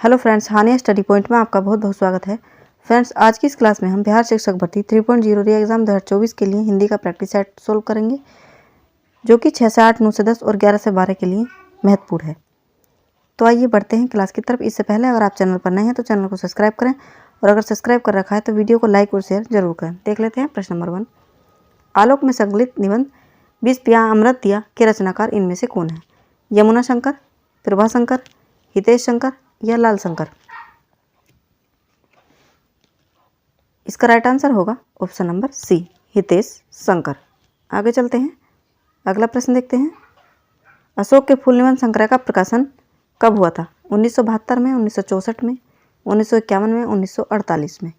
Hello friends, हानिया study point में आपका बहुत बहुत स्वागत है। फ्रेंड्स, आज की इस क्लास में हम बिहार शिक्षक भर्ती 3.0 री एग्जाम 2024 के लिए हिंदी का प्रैक्टिस सेट सोल्व करेंगे, जो कि 6 से 8, 9 से 10 और 11 से 12 के लिए महत्वपूर्ण है। तो आइए बढ़ते हैं क्लास की तरफ। इससे पहले अगर आप चैनल पर नए हैं तो चैनल को सब्सक्राइब करें, और अगर सब्सक्राइब कर रखा है तो वीडियो को लाइक और शेयर जरूर करें। देख लेते हैं प्रश्न नंबर 1। आलोक में संकलित निबंध 20 पिया अमृत दिया के रचनाकार इनमें से कौन है? यमुना शंकर, प्रभा शंकर, हितेश शंकर या लाल शंकर? इसका राइट आंसर होगा option number C, Hitesh Shankar. आगे चलते हैं, अगला प्रश्न देखते हैं। अशोक के फूल निबंध संग्रह का प्रकाशन कब हुआ था? 1972 में, 1964 में, 1951 में, 1948 में?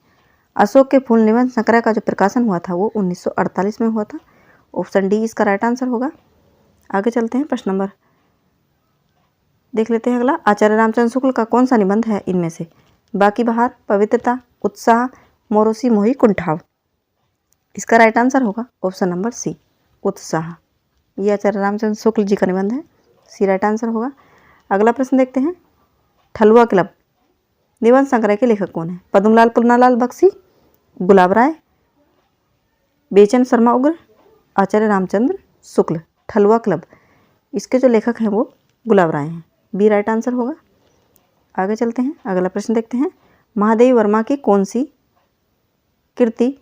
अशोक के फूल निबंध संग्रह का जो प्रकाशन हुआ था वो 1948 में हुआ था। ऑप्शन डी इसका राइट आंसर होगा। आगे चलते हैं, प्रश्न नंबर देख लेते हैं अगला। आचार्य रामचंद्र शुक्ल का कौन सा निबंध है इनमें से? बाकी बहार, पवित्रता, उत्साह, मोरोसी मोही कुंठाव? इसका राइट आंसर होगा ऑप्शन नंबर सी, उत्साह। ये आचार्य रामचंद्र शुक्ल जी का निबंध है, सी राइट आंसर होगा। अगला प्रश्न देखते हैं। ठलुआ क्लब निबंध संग्रह के लेखक कौन है? पद्मलाल पुन्नालाल बख्शी, गुलाब राय, बेचन शर्मा उग्र, आचार्य रामचंद्र शुक्ल। ठलुआ क्लब, इसके जो लेखक हैं वो गुलाब राय हैं, बी राइट आंसर होगा। आगे चलते हैं, अगला प्रश्न देखते हैं। महादेवी वर्मा की कौन सी कृति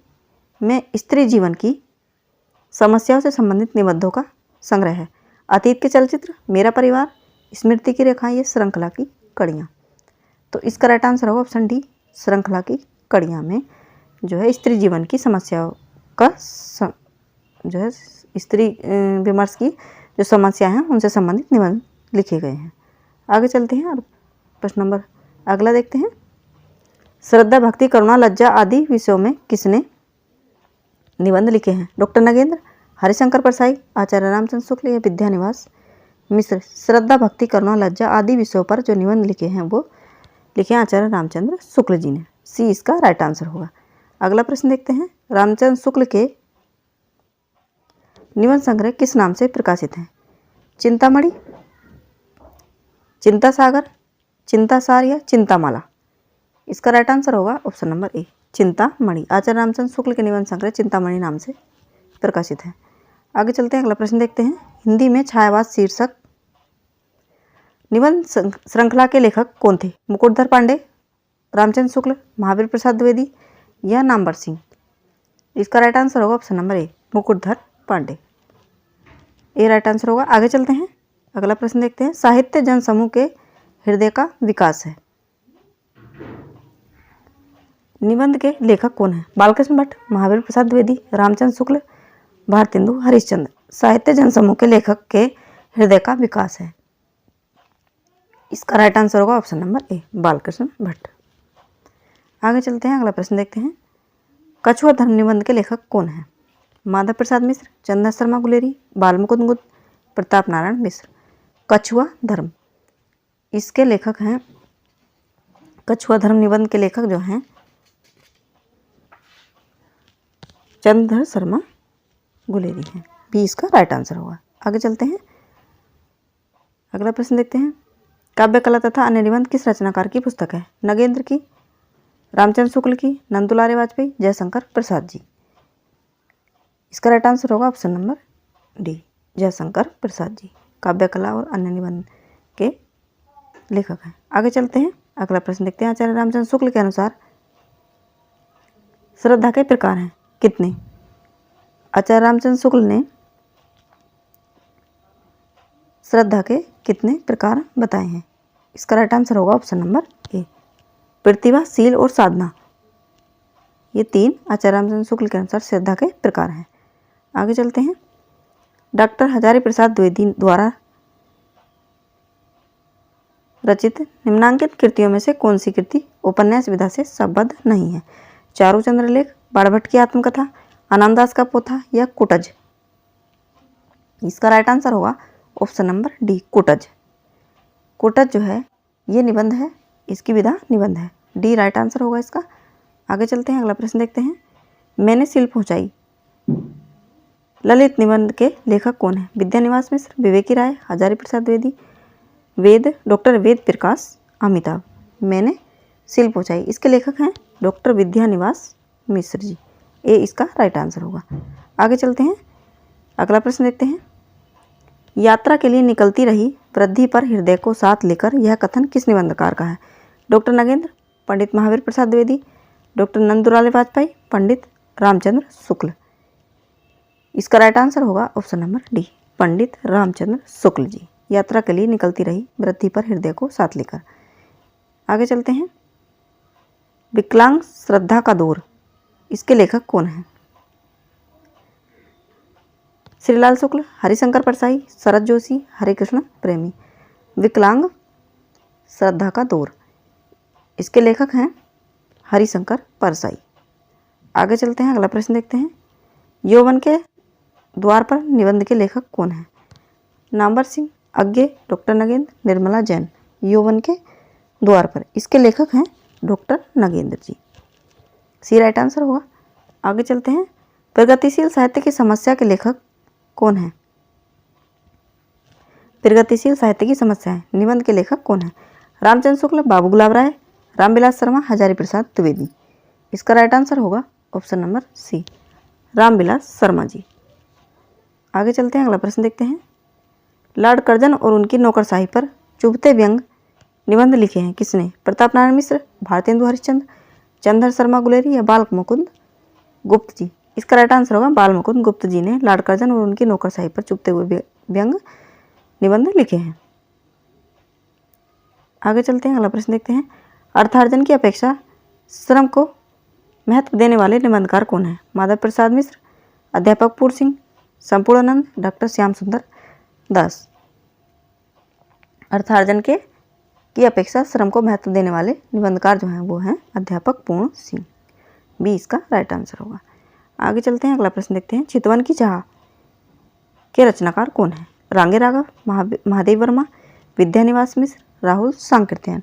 में स्त्री जीवन की समस्याओं से संबंधित निबंधों का संग्रह है? अतीत के चलचित्र, मेरा परिवार, स्मृति की रेखाएं या श्रृंखला की कड़ियाँ? तो इसका राइट आंसर होगा ऑप्शन डी, श्रृंखला की कड़ियाँ में जो है स्त्री जीवन की समस्याओं का जो है स्त्री विमर्श की जो समस्या हैं उनसे संबंधित निबंध लिखे गए हैं। आगे चलते हैं और प्रश्न नंबर अगला देखते हैं। श्रद्धा, भक्ति, करुणा, लज्जा आदि विषयों में किसने निबंध लिखे हैं? डॉक्टर नगेंद्र, हरिशंकर परसाई, आचार्य रामचंद्र शुक्ल या विद्यानिवास मिश्र? श्रद्धा, भक्ति, करुणा, लज्जा आदि विषयों पर जो निबंध लिखे हैं वो लिखे हैं आचार्य रामचंद्र शुक्ल जी ने, सी इसका राइट आंसर होगा। अगला प्रश्न देखते हैं। रामचंद्र शुक्ल के निबंध संग्रह किस नाम से प्रकाशित हैं? चिंतामणि, चिंता सागर, चिंतासार या चिंतामाला? इसका राइट आंसर होगा ऑप्शन नंबर ए, चिंतामणि। आचार्य रामचंद्र शुक्ल के निबंध संग्रह चिंतामणि नाम से प्रकाशित है। आगे चलते हैं, अगला प्रश्न देखते हैं। हिंदी में छायावाद शीर्षक निबंध श्रृंखला के लेखक कौन थे? मुकुटधर पांडे, रामचंद्र शुक्ल, महावीर प्रसाद द्विवेदी या नामवर सिंह? इसका राइट आंसर होगा option number A, Mukutdhar Pandey, A right answer होगा। आगे चलते हैं, अगला प्रश्न देखते हैं। साहित्य जन समूह के हृदय का विकास है निबंध के लेखक कौन है? बालकृष्ण भट्ट, महावीर प्रसाद द्विवेदी, रामचंद्र शुक्ल, भारतेंदु हरिश्चंद्र? साहित्य जन समूह के लेखक के हृदय का विकास है, इसका राइट आंसर होगा ऑप्शन नंबर ए, बालकृष्ण भट्ट। आगे चलते हैं, अगला प्रश्न देखते हैं। कछुआ धर्म निबंध के लेखक कौन है? माधव प्रसाद मिश्र, चंद्र शर्मा गुलेरी, बालमुकुंद गुप्त, प्रताप नारायण मिश्र? कछुआ धर्म, इसके लेखक हैं, कछुआ धर्म निबंध के लेखक जो हैं चंद्र शर्मा गुलेरी हैं, बी इसका राइट आंसर होगा। आगे चलते हैं, अगला प्रश्न देखते हैं। काव्य कला तथा अन्य निबंध किस रचनाकार की पुस्तक है? नगेंद्र की, रामचंद्र शुक्ल की, नंदुलारे वाजपेयी, जयशंकर प्रसाद जी? इसका राइट आंसर होगा option number D, Jaishankar Prasad ji काव्य कला और अन्य निबंध के लेखक हैं। आगे चलते हैं, अगला प्रश्न देखते हैं। आचार्य रामचंद्र शुक्ल के अनुसार श्रद्धा के प्रकार हैं कितने? आचार्य रामचंद्र शुक्ल ने श्रद्धा के कितने प्रकार बताए हैं? इसका राइट आंसर होगा ऑप्शन नंबर ए, प्रतिभा, शील और साधना, ये 3 आचार्य रामचंद्र शुक्ल के अनुसार श्रद्धा के प्रकार हैं। आगे चलते हैं। डॉक्टर हजारी प्रसाद द्विवेदी द्वारा रचित निम्नांकित कृतियों में से कौन सी कृति उपन्यास विधा से संबद्ध नहीं है? चारू चंद्र लेख, बाणभट्ट की आत्मकथा, आनंददास का पोथा या कुटज? इसका राइट आंसर होगा ऑप्शन नंबर डी, कुटज। कुटज जो है ये निबंध है, इसकी विधा निबंध है, डी राइट आंसर होगा इसका। आगे चलते हैं, अगला प्रश्न देखते हैं। मैंने सील पहुंचाई ललित निबंध के लेखक कौन है? विद्यानिवास मिश्र, विवेकी राय, हजारी प्रसाद द्विवेदी, वेद, डॉक्टर वेद प्रकाश अमिताभ? मैंने सिल पहुँचाई, इसके लेखक हैं डॉक्टर विद्यानिवास मिश्र जी। ए इसका राइट आंसर होगा। आगे चलते हैं, अगला प्रश्न देखते हैं। यात्रा के लिए निकलती रही वृद्धि पर हृदय को साथ लेकर, यह कथन किस निबंधकार का है? डॉक्टर नगेंद्र, पंडित महावीर प्रसाद द्विवेदी, डॉक्टर नंदुलाल वाजपेयी, पंडित रामचंद्र शुक्ल। इसका राइट आंसर होगा ऑप्शन नंबर डी, पंडित रामचंद्र शुक्ल जी। यात्रा के लिए निकलती रही वृद्धि पर हृदय को साथ लेकर। आगे चलते हैं, विकलांग श्रद्धा का दौर, इसके लेखक कौन हैं? श्रीलाल शुक्ल, हरिशंकर परसाई, शरद जोशी, हरिकृष्ण प्रेमी। विकलांग श्रद्धा का दौर, इसके लेखक हैं हरिशंकर परसाई। आगे चलते हैं, अगला प्रश्न देखते हैं। यौवन के द्वार पर निबंध के लेखक कौन हैं? नामवर सिंह, अज्ञे, डॉक्टर नगेंद्र, निर्मला जैन। यौवन के द्वार पर, इसके लेखक हैं डॉक्टर नगेंद्र जी। सी राइट आंसर होगा। आगे चलते हैं, प्रगतिशील साहित्य की समस्या के लेखक कौन है? प्रगतिशील साहित्य की समस्याएं निबंध के लेखक कौन है? रामचंद्र शुक्ल, बाबू गुलाब राय, रामविलास शर्मा, हजारी प्रसाद द्विवेदी। इसका राइट आंसर होगा option number C, Ramvilas Sharma ji. आगे चलते हैं, अगला प्रश्न देखते हैं। लॉर्ड कर्जन और उनकी नौकरशाही पर चुभते व्यंग निबंध लिखे हैं किसने? प्रताप नारायण मिश्र, भारतेंदु हरिश्चंद्र, चंद्र शर्मा गुलेरी या बाल मुकुंद गुप्त जी। इसका राइट आंसर होगा बाल मुकुंद गुप्त जी ने लॉर्ड कर्जन और उनकी नौकरशाही पर चुभते हुए व्यंग निबंध लिखे हैं। आगे चलते हैं, अगला प्रश्न देखते हैं। अर्थार्जन की अपेक्षा श्रम को महत्व देने वाले निबंधकार कौन है? माधव प्रसाद मिश्र, अध्यापक पूर्ण सिंह, संपूर्णानंद, डॉक्टर श्याम सुंदर दास। अर्थार्जन की अपेक्षा श्रम को महत्व देने वाले निबंधकार जो हैं वो हैं अध्यापक पूर्ण सिंह। बी इसका राइट आंसर होगा। आगे चलते हैं, अगला प्रश्न देखते हैं। चितवन की चाह के रचनाकार कौन है? रांगे राघव, महादेव वर्मा, विद्यानिवास मिश्र, राहुल सांकृत्यायन।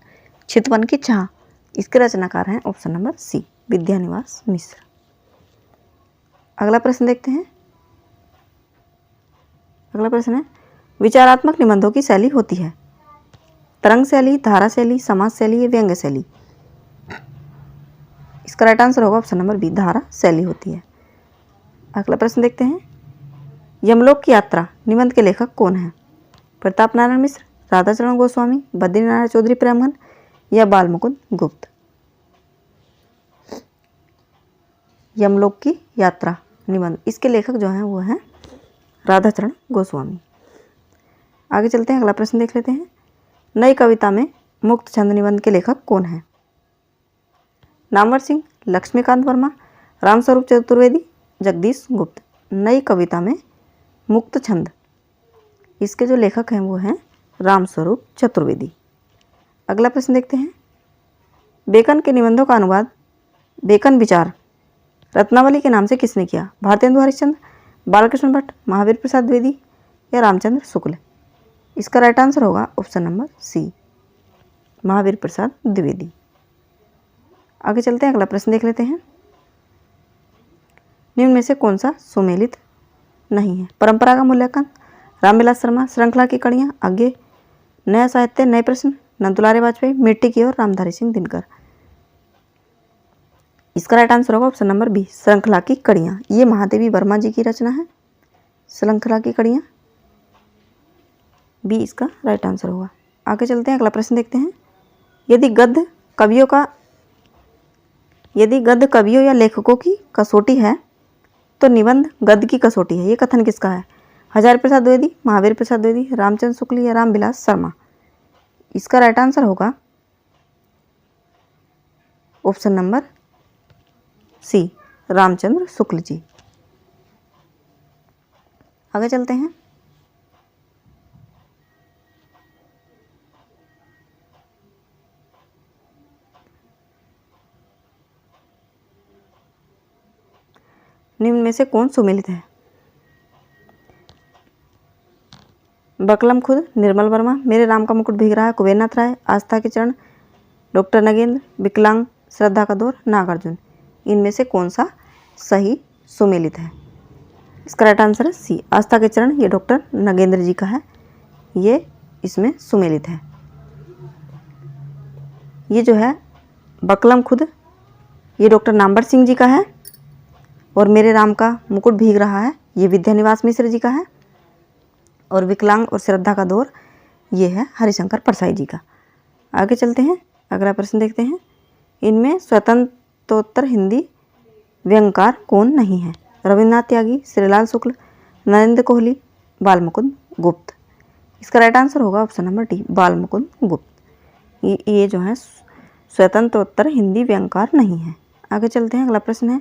चितवन की चाह, इसके रचनाकार हैं ऑप्शन नंबर सी, विद्यानिवास मिश्र। अगला प्रश्न देखते हैं। अगला प्रश्न है, विचारात्मक निबंधों की शैली होती है तरंग शैली, धारा शैली, समाज शैली या व्यंग्य शैली। इसका राइट आंसर होगा ऑप्शन नंबर बी, धारा शैली होती है। अगला प्रश्न देखते हैं। यमलोक की यात्रा निबंध के लेखक कौन है? प्रताप नारायण मिश्र, राधाचरण गोस्वामी, बद्रीनारायण चौधरी प्रेमगन या बाल मुकुंद गुप्त। यमलोक की यात्रा निबंध, इसके लेखक जो हैं वो हैं राधाचरण गोस्वामी। आगे चलते हैं, अगला प्रश्न देख लेते हैं। नई कविता में मुक्त छंद निबंध के लेखक कौन है? नामवर सिंह, लक्ष्मीकांत वर्मा, रामस्वरूप चतुर्वेदी, जगदीश गुप्त। नई कविता में मुक्त छंद, इसके जो लेखक हैं वो हैं रामस्वरूप चतुर्वेदी। अगला प्रश्न देखते हैं। बेकन के निबंधों का अनुवाद बेकन विचार रत्नावली के नाम से किसने किया? भारतेंदु हरिश्चंद्र, बालकृष्ण भट्ट, महावीर प्रसाद द्विवेदी या रामचंद्र शुक्ल। इसका राइट आंसर होगा ऑप्शन नंबर सी, महावीर प्रसाद द्विवेदी। आगे चलते हैं, अगला प्रश्न देख लेते हैं। निम्न में से कौन सा सुमेलित नहीं है? परंपरा का मूल्यांकन, रामविलास शर्मा, श्रृंखला की कड़ियाँ, आगे नया साहित्य, नए प्रश्न, नंदुलाल वाजपेयी, मिट्टी की ओर, रामधारी सिंह दिनकर। इसका राइट आंसर होगा ऑप्शन नंबर बी, श्रृंखला की कड़ियाँ। ये महादेवी वर्मा जी की रचना है, श्रृंखला की कड़ियाँ। बी इसका राइट आंसर होगा। आगे चलते हैं, अगला प्रश्न देखते हैं। यदि गद्य कवियों या लेखकों की कसौटी है तो निबंध गद्य की कसौटी है, ये कथन किसका है? हजारी प्रसाद द्विवेदी, महावीर प्रसाद द्विवेदी, रामचंद्र शुक्ल या रामविलास शर्मा। इसका राइट आंसर होगा ऑप्शन नंबर सी, रामचंद्र शुक्ल जी। आगे चलते हैं। निम्न में से कौन सुमेलित है? बकलम खुद, निर्मल वर्मा, मेरे राम का मुकुट भीग रहा है, कुबेरनाथ राय, आस्था के चरण, डॉक्टर नगेंद्र, विकलांग श्रद्धा का दौर, नागार्जुन। इनमें से कौन सा सही सुमेलित है? इसका राइट आंसर है सी, आस्था के चरण। ये डॉक्टर नगेंद्र जी का है, ये इसमें सुमेलित है। ये जो है बकलम खुद, ये डॉक्टर नामवर सिंह जी का है। और मेरे राम का मुकुट भीग रहा है, ये विद्यानिवास मिश्र जी का है। और विकलांग और श्रद्धा का दौर, ये है हरिशंकर परसाई जी का। आगे चलते हैं, अगला प्रश्न देखते हैं। इनमें स्वतंत्रोत्तर हिंदी व्यंगकार कौन नहीं है? रविन्द्रनाथ त्यागी, श्रीलाल शुक्ल, नरेंद्र कोहली, बाल मुकुंद गुप्त। इसका राइट आंसर होगा ऑप्शन नंबर डी, बाल मुकुंद गुप्त। ये जो है स्वतंत्रोत्तर हिंदी व्यंगकार नहीं है। आगे चलते हैं, अगला प्रश्न है।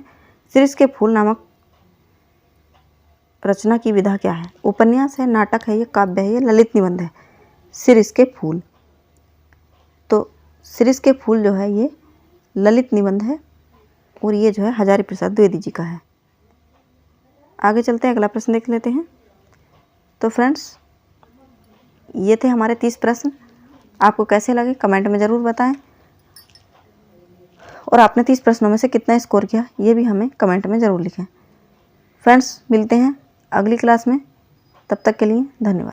शीर्ष के फूल नामक रचना की विधा क्या है? उपन्यास है, नाटक है, ये काव्य है, ये ललित निबंध है? शीर्ष के फूल, तो शीर्ष के फूल जो है ये ललित निबंध है और ये जो है हजारी प्रसाद द्विवेदी जी का है। आगे चलते हैं, अगला प्रश्न देख लेते हैं। तो फ्रेंड्स, ये थे हमारे 30 प्रश्न। आपको कैसे लगे कमेंट में ज़रूर बताएं और आपने 30 प्रश्नों में से कितना स्कोर किया ये भी हमें कमेंट में ज़रूर लिखें। फ्रेंड्स, मिलते हैं अगली क्लास में, तब तक के लिए धन्यवाद।